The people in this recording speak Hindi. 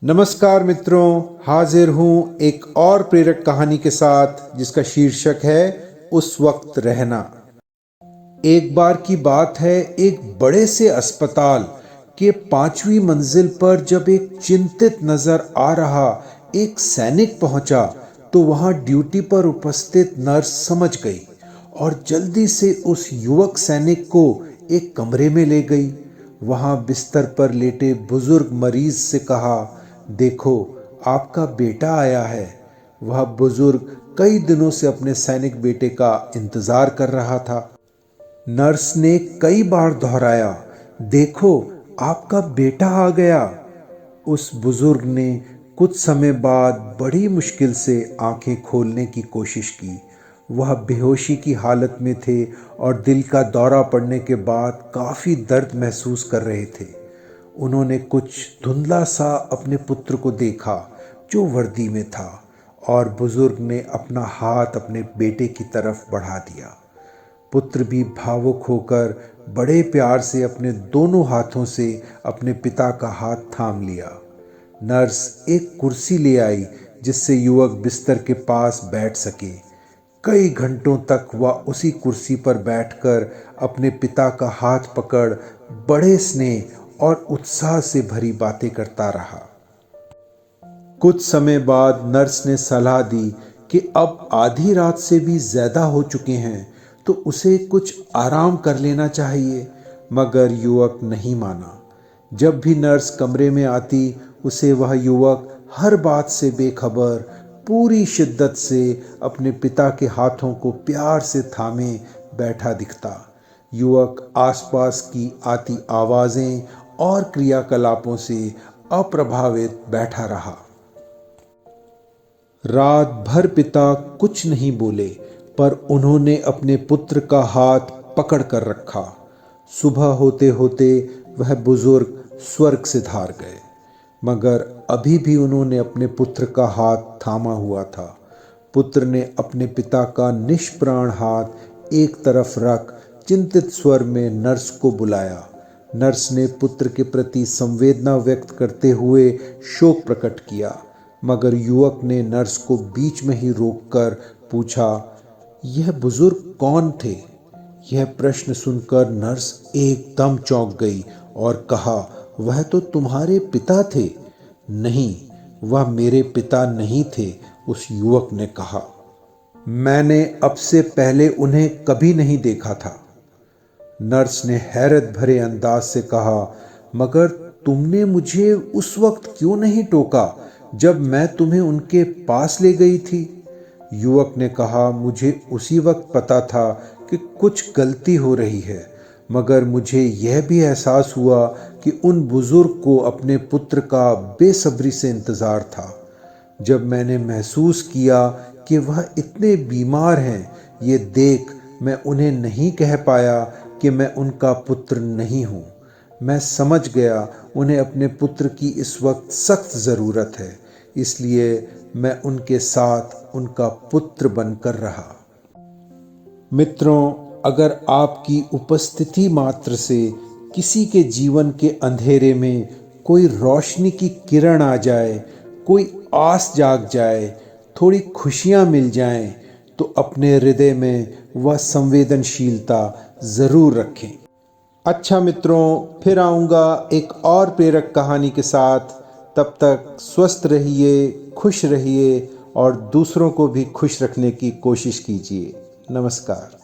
नमस्कार मित्रों, हाजिर हूँ एक और प्रेरक कहानी के साथ जिसका शीर्षक है उस वक्त रहना। एक बार की बात है, एक बड़े से अस्पताल के 5वीं मंजिल पर जब एक चिंतित नजर आ रहा एक सैनिक पहुंचा तो वहां ड्यूटी पर उपस्थित नर्स समझ गई और जल्दी से उस युवक सैनिक को एक कमरे में ले गई। वहां बिस्तर पर लेटे बुजुर्ग मरीज से कहा, देखो आपका बेटा आया है। वह बुजुर्ग कई दिनों से अपने सैनिक बेटे का इंतजार कर रहा था। नर्स ने कई बार दोहराया, देखो आपका बेटा आ गया। उस बुजुर्ग ने कुछ समय बाद बड़ी मुश्किल से आंखें खोलने की कोशिश की। वह बेहोशी की हालत में थे और दिल का दौरा पड़ने के बाद काफी दर्द महसूस कर रहे थे। उन्होंने कुछ धुंधला सा अपने पुत्र को देखा जो वर्दी में था और बुजुर्ग ने अपना हाथ अपने बेटे की तरफ बढ़ा दिया। पुत्र भी भावुक होकर बड़े प्यार से अपने दोनों हाथों से अपने पिता का हाथ थाम लिया। नर्स एक कुर्सी ले आई जिससे युवक बिस्तर के पास बैठ सके। कई घंटों तक वह उसी कुर्सी पर बैठकर अपने पिता का हाथ पकड़ बड़े स्नेह और उत्साह से भरी बातें करता रहा। कुछ समय बाद नर्स ने सलाह दी कि अब आधी रात से भी ज्यादा हो चुके हैं तो उसे कुछ आराम कर लेना चाहिए, मगर युवक नहीं माना। जब भी नर्स कमरे में आती उसे वह युवक हर बात से बेखबर पूरी शिद्दत से अपने पिता के हाथों को प्यार से थामे बैठा दिखता। युवक आसपास की आती आवाजें और क्रियाकलापों से अप्रभावित बैठा रहा। रात भर पिता कुछ नहीं बोले पर उन्होंने अपने पुत्र का हाथ पकड़ कर रखा। सुबह होते होते वह बुजुर्ग स्वर्ग से धार गए, मगर अभी भी उन्होंने अपने पुत्र का हाथ थामा हुआ था। पुत्र ने अपने पिता का निष्प्राण हाथ एक तरफ रख चिंतित स्वर में नर्स को बुलाया। नर्स ने पुत्र के प्रति संवेदना व्यक्त करते हुए शोक प्रकट किया, मगर युवक ने नर्स को बीच में ही रोककर पूछा, यह बुजुर्ग कौन थे? यह प्रश्न सुनकर नर्स एकदम चौंक गई और कहा, वह तो तुम्हारे पिता थे। नहीं, वह मेरे पिता नहीं थे, उस युवक ने कहा। मैंने अब से पहले उन्हें कभी नहीं देखा था। नर्स ने हैरत भरे अंदाज से कहा, मगर तुमने मुझे उस वक्त क्यों नहीं टोका जब मैं तुम्हें उनके पास ले गई थी? युवक ने कहा, मुझे उसी वक्त पता था कि कुछ गलती हो रही है, मगर मुझे यह भी एहसास हुआ कि उन बुजुर्ग को अपने पुत्र का बेसब्री से इंतजार था। जब मैंने महसूस किया कि वह इतने बीमार हैं, ये देख मैं उन्हें नहीं कह पाया कि मैं उनका पुत्र नहीं हूँ। मैं समझ गया उन्हें अपने पुत्र की इस वक्त सख्त ज़रूरत है, इसलिए मैं उनके साथ उनका पुत्र बनकर रहा। मित्रों, अगर आपकी उपस्थिति मात्र से किसी के जीवन के अंधेरे में कोई रोशनी की किरण आ जाए, कोई आस जाग जाए, थोड़ी खुशियां मिल जाएं, तो अपने हृदय में वह संवेदनशीलता ज़रूर रखें। अच्छा मित्रों, फिर आऊँगा एक और प्रेरक कहानी के साथ। तब तक स्वस्थ रहिए, खुश रहिए और दूसरों को भी खुश रखने की कोशिश कीजिए। नमस्कार।